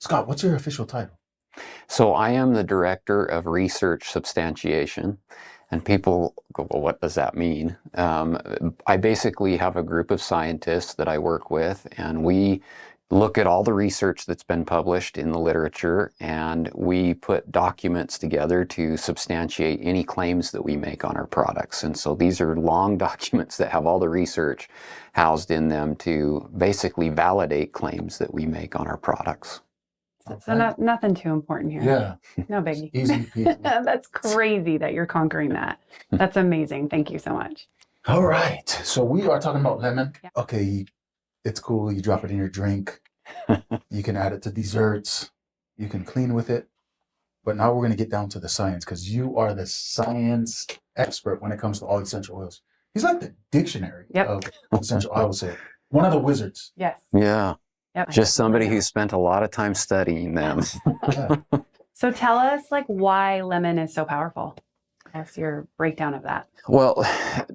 Scott, what's your official title? So I am the Director of Research Substantiation, and people go, well, what does that mean? I basically have a group of scientists that I work with, and we look at all the research that's been published in the literature, and we put documents together to substantiate any claims that we make on our products. And so these are long documents that have all the research housed in them to basically validate claims that we make on our products. So nothing too important here. Yeah. No biggie. Easy peasy. That's crazy that you're conquering that. That's amazing. Thank you so much. All right. So we are talking about lemon. Yeah. Okay. It's cool. You drop it in your drink. You can add it to desserts. You can clean with it. But now we're going to get down to the science, because you are the science expert when it comes to all essential oils. He's like the dictionary of essential oils. One of the wizards. Yes. Yeah. Yep. Just somebody who spent a lot of time studying them. Yeah. So tell us why lemon is so powerful. What's your breakdown of that? Well,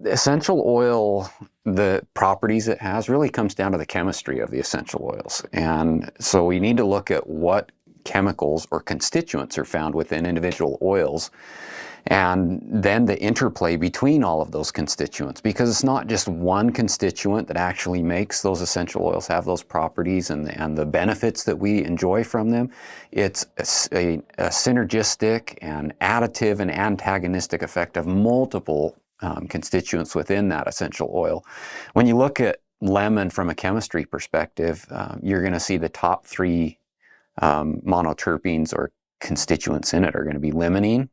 essential oil, the properties it has really comes down to the chemistry of the essential oils. And so we need to look at what chemicals or constituents are found within individual oils, and then the interplay between all of those constituents, because it's not just one constituent that actually makes those essential oils have those properties and the benefits that we enjoy from them. It's a synergistic and additive and antagonistic effect of multiple constituents within that essential oil. When you look at lemon from a chemistry perspective, you're going to see the top three monoterpenes or constituents in it are going to be limonene.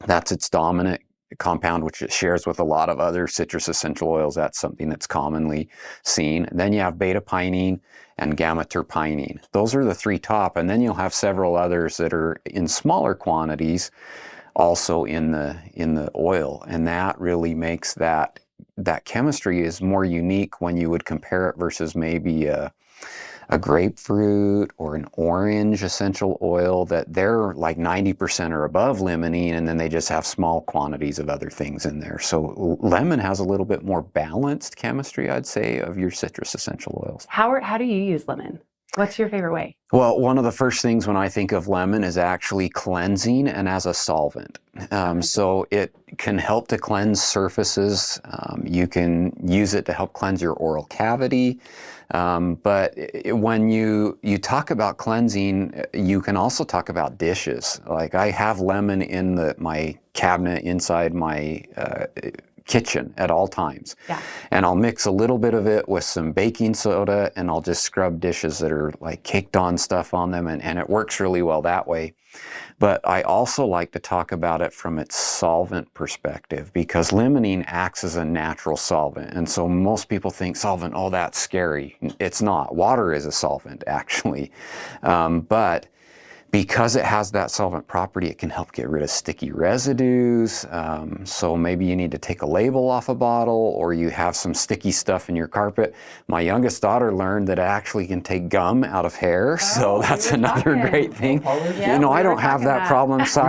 That's its dominant compound, which it shares with a lot of other citrus essential oils. That's something that's commonly seen. And then you have béta-pinen and gamma-terpinene. Those are the three top, and then you'll have several others that are in smaller quantities also in the oil, and that really makes that chemistry is more unique when you would compare it versus maybe a grapefruit or an orange essential oil, that they're like 90% or above limonene, and then they just have small quantities of other things in there. So lemon has a little bit more balanced chemistry, I'd say, of your citrus essential oils. How do you use lemon? What's your favorite way? Well, one of the first things when I think of lemon is actually cleansing and as a solvent. So it can help to cleanse surfaces. You can use it to help cleanse your oral cavity. But when you talk about cleansing, you can also talk about dishes. Like I have lemon in my cabinet inside my kitchen at all times. Yeah. And I'll mix a little bit of it with some baking soda, and I'll just scrub dishes that are like caked on stuff on them, and it works really well that way. But I also like to talk about it from its solvent perspective, because limonene acts as a natural solvent. And so most people think solvent, oh, that's scary. It's not. Water is a solvent, actually. But because it has that solvent property, it can help get rid of sticky residues. So maybe you need to take a label off a bottle, or you have some sticky stuff in your carpet. My youngest daughter learned that it actually can take gum out of hair. So that's another great thing. Yeah, you know, I don't have that problem, Si.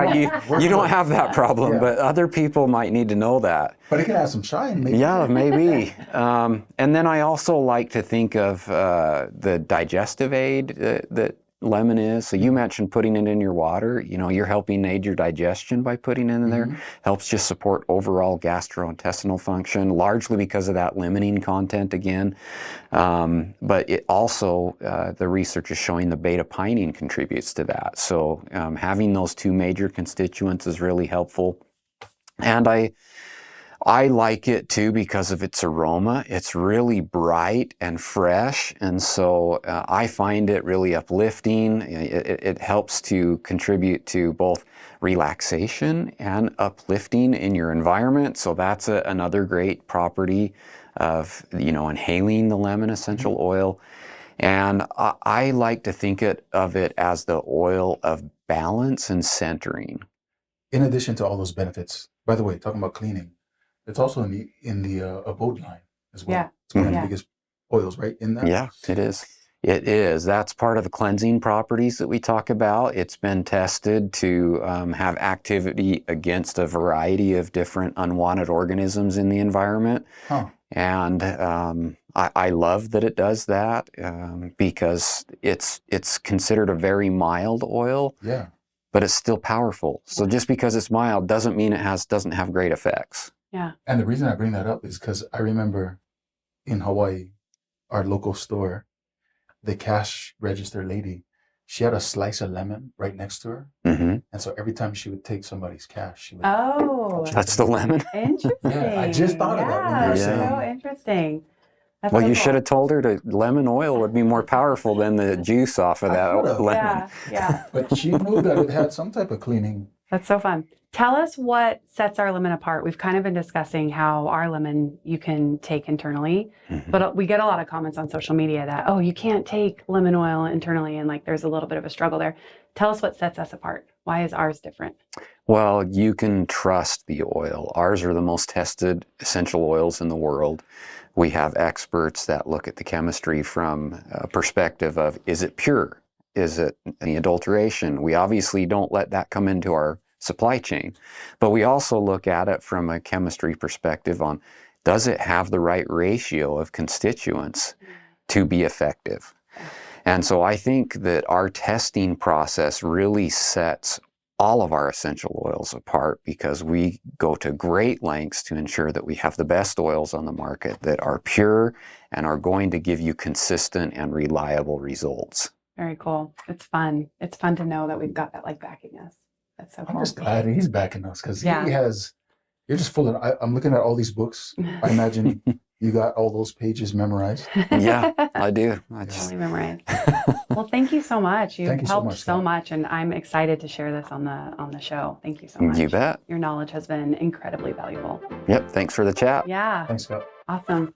You don't have that problem, Yeah. but other people might need to know that. But it can have some shine, maybe. Yeah, maybe. And then I also like to think of the digestive aid that lemon is. So you mentioned putting it in your water. You know, you're helping aid your digestion by putting it in there. Helps just support overall gastrointestinal function, largely because of that limonene content again. But it also, the research is showing the béta-pinen contributes to that. So having those two major constituents is really helpful. And I like it too because of its aroma. It's really bright and fresh, and so I find it really uplifting. It helps to contribute to both relaxation and uplifting in your environment. So that's another great property of, you know, inhaling the lemon essential oil. And I like to think of it as the oil of balance and centering. In addition to all those benefits, by the way, talking about cleaning, it's also in the abode line as well. Yeah. It's one of the biggest oils, right? In that. Yeah, it is. It is. That's part of the cleansing properties that we talk about. It's been tested to have activity against a variety of different unwanted organisms in the environment. Huh. And I love that it does that because it's considered a very mild oil, Yeah. but it's still powerful. So just because it's mild doesn't mean it doesn't have great effects. Yeah. And the reason I bring that up is because I remember in Hawaii, our local store, the cash register lady, she had a slice of lemon right next to her. Hmm. And so every time she would take somebody's cash, she would. Oh, That's the lemon. interesting. Yeah, I just thought of that when you were Yeah, saying- so interesting. That's Well, so you cool. should have told her that lemon oil would be more powerful than the juice off of I that could've. lemon. Yeah, yeah. But she knew that it had some type of cleaning. That's so fun. Tell us what sets our lemon apart. We've kind of been discussing how our lemon you can take internally, Mhm. but we get a lot of comments on social media that, oh, you can't take lemon oil internally, and like there's a little bit of a struggle there. Tell us what sets us apart. Why is ours different? Well, you can trust the oil. Ours are the most tested essential oils in the world. We have experts that look at the chemistry from a perspective of, is it pure? Is it any adulteration? We obviously don't let that come into our supply chain, but we also look at it from a chemistry perspective on, does it have the right ratio of constituents to be effective? And so I think that our testing process really sets all of our essential oils apart because we go to great lengths to ensure that we have the best oils on the market that are pure and are going to give you consistent and reliable results. Very cool. It's fun. It's fun to know that we've got that like backing us. That's so I'm cool. just glad he's backing us because Yeah. he has. You're just full of. I'm looking at all these books. I imagine you got all those pages memorized. Yeah, I do. I just, Totally memorized. Well, thank you so much. You've Thank you so helped much, so Scott. much, and I'm excited to share this on the show. Thank you so much. you bet. Your knowledge has been incredibly valuable. Yep, thanks for the chat. Yeah, Thanks, Scott. awesome.